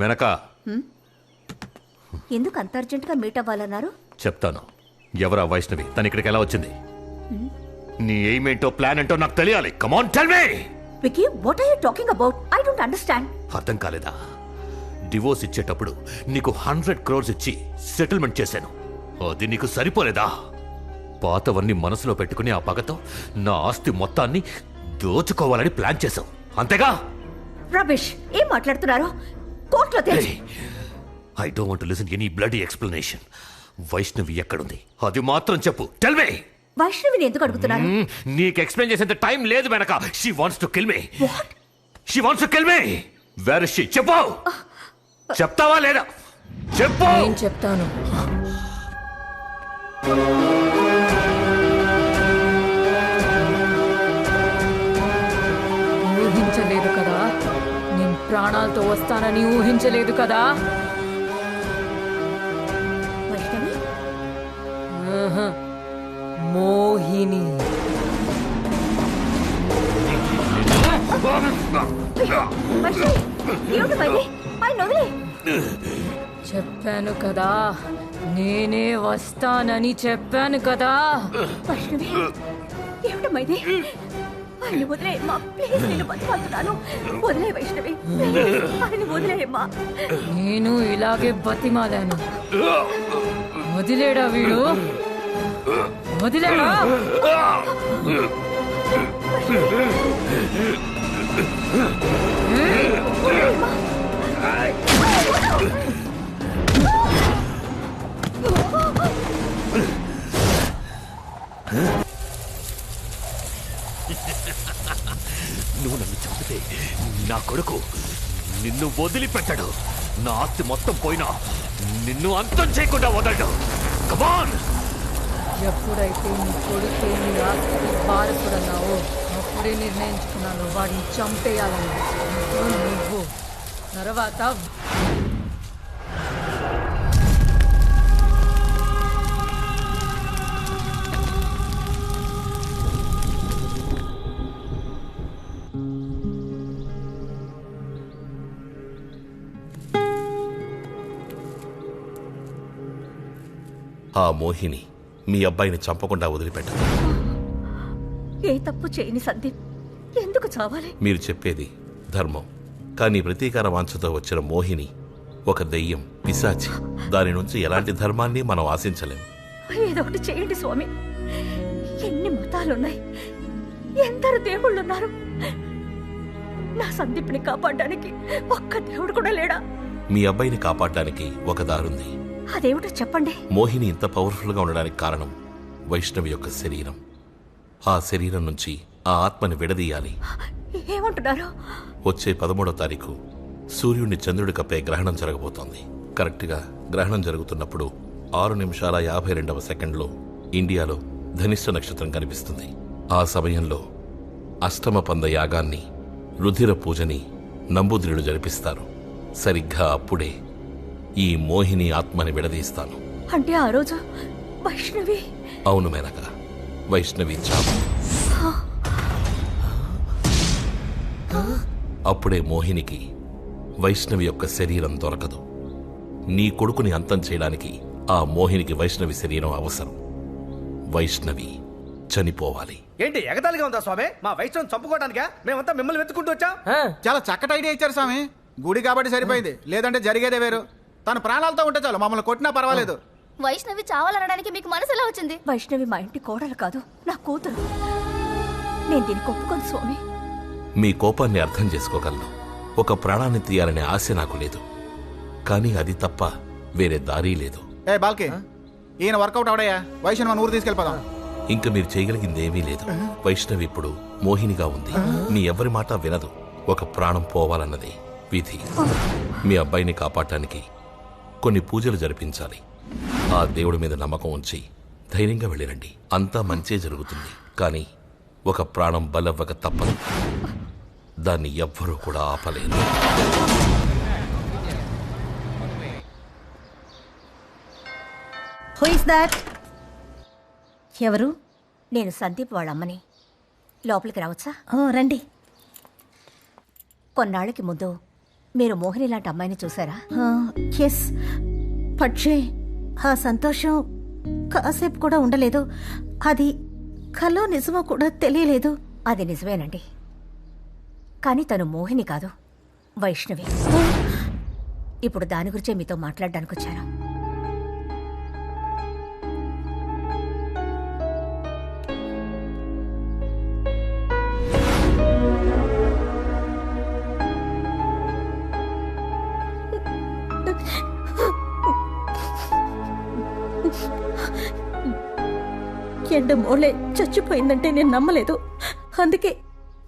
మెనక ఎందుకు అంత అర్జెంటుగా మీట్ అవ్వాలన్నారు? చెప్తాను. ఎవరా వైష్ణవి? తను ఇక్కడికి ఎలా వచ్చింది? నీ ఎయిమ్ ఏంటో ప్లాన్ ఏంటో నాకు తెలియాలి. Come on tell me. Vicky, what are you talking about? I don't understand. అర్థం కాలేదా? డివోర్స్ ఇచ్చేటప్పుడు నీకు 100 crores ఇచ్చి సెటిల్మెంట్ చేశాను. అది నీకు సరిపోలేదా? పాతవన్నీ మనసులో పెట్టుకుని ఆ పగతో నా ఆస్తి మొత్తాన్ని దోచుకోవాలని ప్లాన్ చేశావు, అంతేగా? రబిష్, ఏం మాట్లాడుతున్నారు? కోర్టులో తెలిసి. I don't want to listen any bloody explanation. Vaishnavi ఎక్కడుంది? అది మాత్రం చెప్పు. Tell me. వైష్ణవిని ఎందుకు అడుగుతున్నారు? నీకు ఎక్స్ప్లెయిన్ చేసేంత టైం లేదు వెనక. She wants to kill me. What? She wants to kill me. Where is she? చెప్పు. చెప్తావా లేదా? చెప్పు. నేను చెప్తాను. ఊహించలేదు కదా, నేను ప్రాణాలతో వస్తానని ఊహించలేదు కదా. వైష్ణవి? మోహిని. వైష్ణవి, ఏమిటి వైవి? ఆయన వదిలే. చెప్పాను కదా, నేనే వస్తానని చెప్పాను కదా. వైష్ణవి, ఏమిటమ్మా ఇది? ఆయన వదిలేయమ్మా, ప్లీజ్, నేను బతిమాలుతున్నాను. వదిలే వైష్ణవి, ఆయన వదిలేయమ్మా. నేను ఇలాగే బతిమాలాను. వదిలేడా వీడు? వదిలేడా? నువ్వు నన్ను చంపితే నా కొడుకు నిన్ను వదిలిపెట్టడు. నా ఆస్తి మొత్తం పోయినా నిన్ను అంతం చేయకుండా వదలడు. కమాన్. ఎప్పుడైతే నీ కొడుకు నీ ఆస్తికి బాధపడన్నావో అప్పుడే నిర్ణయించుకున్నాను వాడిని చంపేయాలని. నువ్వు తర్వాత ఆ మోహిని మీ అబ్బాయిని చంపకుండా వదిలిపెట్టదు. ఏ తప్పు చేయని సందీప్ ఎందుకు చావాలి? మీరు చెప్పేది ధర్మం, కానీ ప్రతీకార వాంఛతో వచ్చిన మోహిని ఒక దెయ్యం, పిశాచి. దాని నుంచి ఎలాంటి ధర్మాన్ని మనం ఆశించలేం. ఏదో ఒకటి చేయండి స్వామి. ఎన్ని మతాలున్నాయి, ఎందరు దేవుళ్ళున్నారు. నా సందీప్ని కాపాడడానికి ఒక్క దేవుడు కూడా లేడా? మీ అబ్బాయిని కాపాడడానికి ఒక దారుంది. అదేమిటో చెప్పండి. మోహిని ఇంత పవర్ఫుల్గా ఉండడానికి కారణం వైష్ణవి యొక్క శరీరం. ఆ శరీరం నుంచి ఆ ఆత్మని విడదీయాలి. ఏమంటున్నారు? వచ్చే 13వ తారీఖు సూర్యుడిని చంద్రుడి కప్పే గ్రహణం జరగబోతోంది. కరెక్ట్గా గ్రహణం జరుగుతున్నప్పుడు 6:52 ఇండియాలో ధనిష్ట నక్షత్రం కనిపిస్తుంది. ఆ సమయంలో అష్టమ పంద యాగాన్ని, రుధిర పూజని నంబూదిరులు జరిపిస్తారు. సరిగ్గా అప్పుడే ఈ మోహిని ఆత్మని విడదీస్తాను. అంటే ఆ రోజు వైష్ణవి? అవును మేనక, వైష్ణవి చావు. అప్పుడే మోహినికి వైష్ణవి యొక్క శరీరం దొరకదు. నీ కొడుకుని అంతం చేయడానికి ఆ మోహినికి వైష్ణవి శరీరం అవసరం. వైష్ణవి చనిపోవాలి. ఏంటి ఎగతాళిగా ఉందా స్వామి? మా వైష్ణవం చంపుకోవడానికా మేమంతా మిమ్మల్ని వెతుకుంటూ వచ్చా? చాలా చక్కటి ఐడియా ఇచ్చారు స్వామి. గుడి కాబట్టి సరిపోయింది, లేదంటే జరిగేదే వేరు. తన ప్రాణాలతో ఉంటే చాలు, మమ్మల్ని కొట్టినా పర్వాలేదు. వైష్ణవి చావాలనడానికి మీకు మనసు ఎలా వచ్చింది? వైష్ణవి మా ఇంటి కోడలు కాదు, నా కూతురు. నేను దీనికి ఒప్పుకోను స్వామి. మీ కోపాన్ని అర్థం చేసుకోగలను. ఒక ప్రాణాన్ని తీయాలనే ఆశ నాకు లేదు, కానీ అది తప్ప వేరే దారి లేదు. ఏ బాల్కి, ఈయన వర్కౌట్ అవడయ్యా. వైష్ణవి మన ఊరు తీసుకెళ్ళిపోదాం. ఇంకా మీరు చేయగలిగిందేమీ లేదు. వైష్ణవి ఇప్పుడు మోహినిగా ఉంది. మీ ఎవరి మాట వినదు. ఒక ప్రాణం పోవాలన్నది విధి. మీ అబ్బాయిని కాపాడటానికి కొన్ని పూజలు జరిపించాలి. ఆ దేవుడి మీద నమ్మకం ఉంచి ధైర్యంగా వెళ్ళిరండి. అంతా మంచే జరుగుతుంది. కానీ ఒక ప్రాణం బలవ్వక తప్పదు. దాన్ని ఎవ్వరూ కూడా ఆపలేరు. Who is that? ఎవరు? నేను సందీప్ వాళ్ళ అమ్మని. లోపలికి రావచ్చా? ఓ రండి. కొన్నాళ్ళకి ముందు మీరు మోహిని లాంటి అమ్మాయిని చూసారా? ఎస్, పక్షే ఆ సంతోషం కాసేపు కూడా ఉండలేదు. అది కలో నిజమో కూడా తెలియలేదు. అది నిజమేనండి, కానీ తను మోహిని కాదు, వైష్ణవి. ఇప్పుడు దాని గురించే మీతో మాట్లాడడానికి వచ్చాను. ఎండ మోలే చచ్చిపోయిందంటే నేను నమ్మలేదు. అందుకే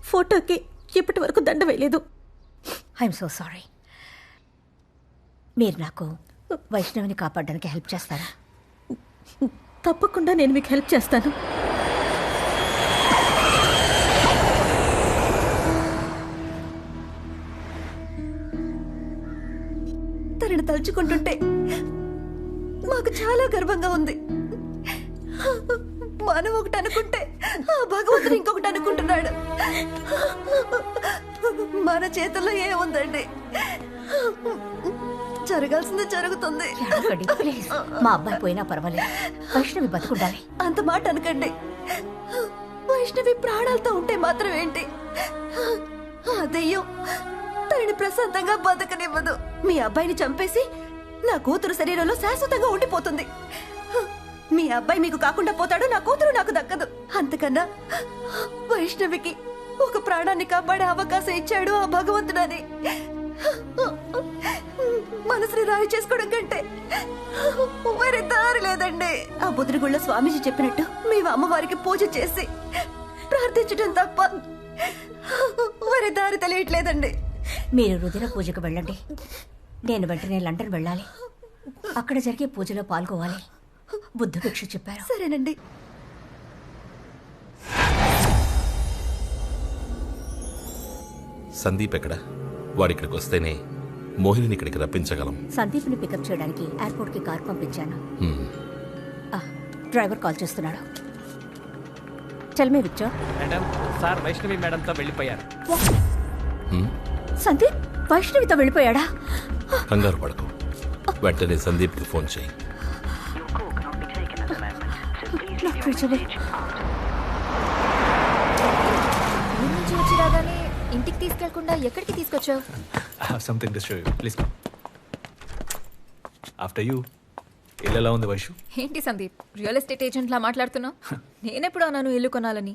ఫోటోకి ఇప్పటి వరకు దండ వేయలేదు. I'm so sorry. మీరు నాకు వైష్ణవిని కాపాడడానికి హెల్ప్ చేస్తారా? తప్పకుండా నేను మీకు హెల్ప్ చేస్తాను. తనని తలుచుకుంటుంటే మాకు చాలా గర్వంగా ఉంది. మనం ఒకటి అనుకుంటే ఆ భగవంతుడు ఇంకొకటి అనుకుంటున్నాడు. మన చేతుల్లో ఏముందండి? జరగాల్సింది జరుగుతుంది. ఏడవకండి, ప్లీజ్. మా అబ్బాయి పోయినా పర్వాలేదు, వైష్ణవి బతుకుండాలి. అంత మాట అనకండి. వైష్ణవి ప్రాణాలతో ఉంటే మాత్రం ఏంటి? ఆ దెయ్యం తనని ప్రశాంతంగా బతకనివ్వదు. మీ అబ్బాయిని చంపేసి నా కూతురు శరీరంలో శాశ్వతంగా ఉండిపోతుంది. మీ అబ్బాయి మీకు కాకుండా పోతాడు, నా కూతురు నాకు దక్కదు. అంతకన్నా వైష్ణవికి ఒక ప్రాణాన్ని కాపాడే అవకాశం ఇచ్చాడు ఆ భగవంతుడని మనసుని రాయి చేసుకోవడం కంటే వేరే దారి లేదండి. ఆ బుద్ధిగుళ్ళ స్వామీజీ చెప్పినట్టు మీ అమ్మవారికి పూజ చేసి ప్రార్థించడం తప్ప వేరే దారి తెలియట్లేదండి. మీరు రుధిర పూజకు వెళ్ళండి, నేను వెంటనే లండన్ వెళ్ళాలి. అక్కడ జరిగే పూజలో పాల్గొవాలి. బుద్ధ భిక్ష చెప్పారు. సరేనండి. సందీప్ ఎక్కడ? వాడిక్కడికి వస్తేనే మోహిని ఇక్కడికి రప్పించగలం. సందీప్ని పికప్ చేయడానికి ఎయిర్పోర్ట్కి కార్ పంపించాను. హ్మ్. డ్రైవర్ కాల్ చేస్తున్నాడు. Tell me Victor. Madam, sir Vaishnavi మేడంతో వెళ్ళిపోయారు. సందీప్ వైష్ణవితో వెళ్ళిపోయాడా? కంగారు పడకు, వెంటనే సందీప్కి ఫోన్ చేయి. నుంచి వచ్చి రాగానే ఇంటికి తీసుకెళ్లకుండా ఎక్కడికి తీసుకొచ్చావు? I have something to show you. Please come. After you. ఇల్లు ఎలా ఉంది వైషు? ఏంటి సందీప్, రియల్ ఎస్టేట్ ఏజెంట్ లా మాట్లాడుతున్నావు? నేనెప్పుడు అన్నాను ఇల్లు కొనాలని?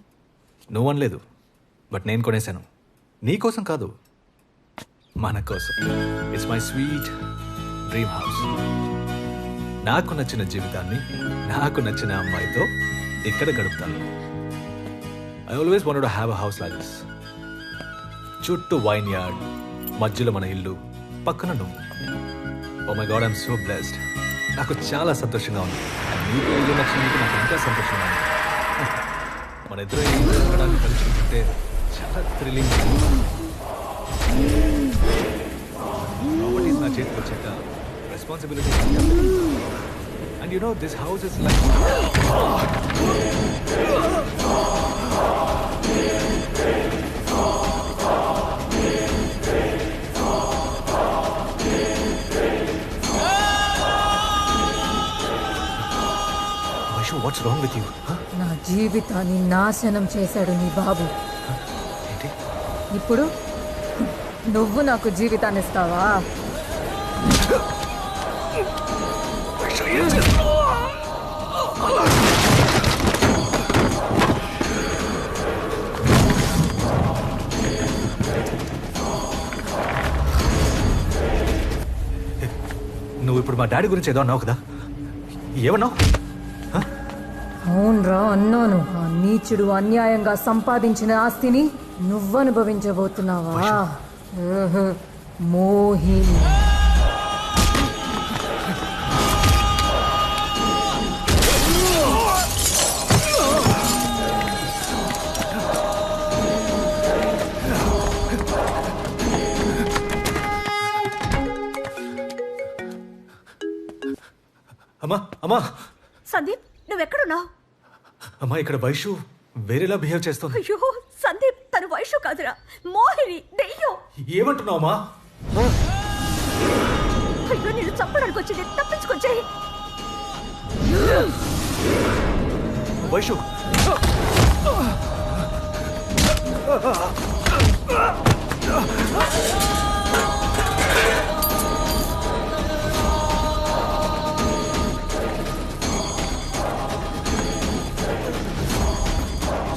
నువ్వు అనలేదు, బట్ నేను కొనేశాను. నీ కోసం కాదు, మన కోసం. It's my sweet dream house. నాకు నచ్చిన జీవితాన్ని నాకు నచ్చిన అమ్మాయితో ఇక్కడ గడుపుతాను. I always wanted to have a house like this. చుట్టూ వైన్ యార్డ్, మధ్యలో మన ఇల్లు, పక్కన నువ్వు. Oh my God, I'm so blessed. నాకు చాలా సంతోషంగా ఉంది. నీకు ఇల్లు నచ్చినందుకు నాకు ఇంకా సంతోషంగా ఉంది. మన ఇద్దరు ఇల్లు కలిసి చాలా థ్రిల్లింగ్. ప్రాపర్టీస్ నా చేతికి వచ్చాక responsibility. And you know this house is like what's wrong with you? నా జీవితాన్ని నాశనం చేశాడు నీ బాబు. ఏంటి ఇప్పుడు నువ్వు నాకు జీవితాన్ని ఇస్తావా? నువ్వు ఇప్పుడు మా డాడీ గురించి ఏదో అన్నావు కదా, ఏమన్నావు? అవునరా అన్నాను. ఆ నీచుడు అన్యాయంగా సంపాదించిన ఆస్తిని నువ్వనుభవించబోతున్నావా? మోహిని. అమ్మా అమ్మా సందీప్, నువ్వెక్కడున్నావు? అమ్మా, ఇక్కడ వైషు వేరేలా బిహేవ్ చేస్తుంది. అయ్యో సందీప్, తను వైషు కాదురా, మోహిని, దెయ్యం. ఏమంటున్నావు అమ్మా? అయ్యో నేను చంపడానికి వచ్చింది, తప్పించుకొచ్చాయి. Vaishu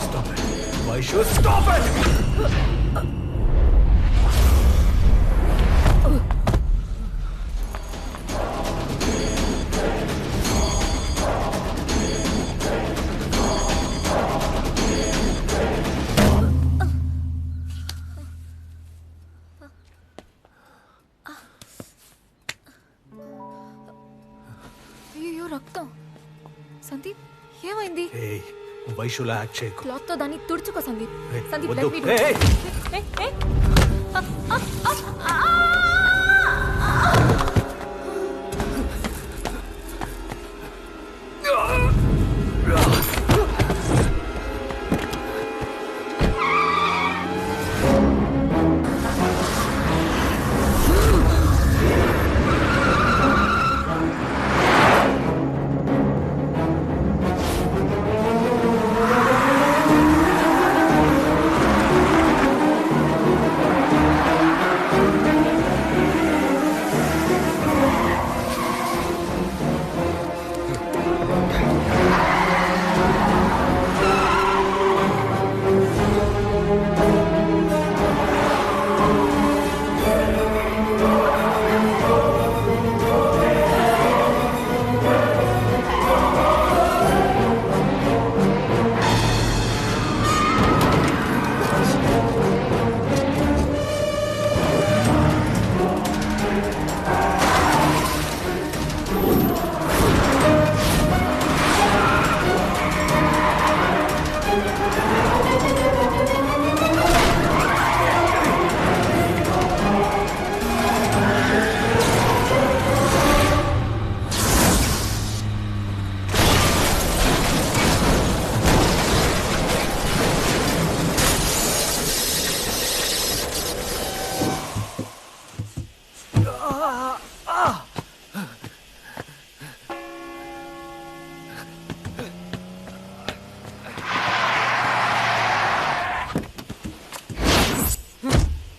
Stop it. Vaishu, stop it! అయ్యో రక్తం. సందీప్ ఏమైంది? Hey, వైషులా యాక్ట్ చేయకు. క్లాత్ తో దాన్ని తుడుచుకో సందీప్. Hey, సందీప్ వద్దు. let me do it. Hey, Hey, hey.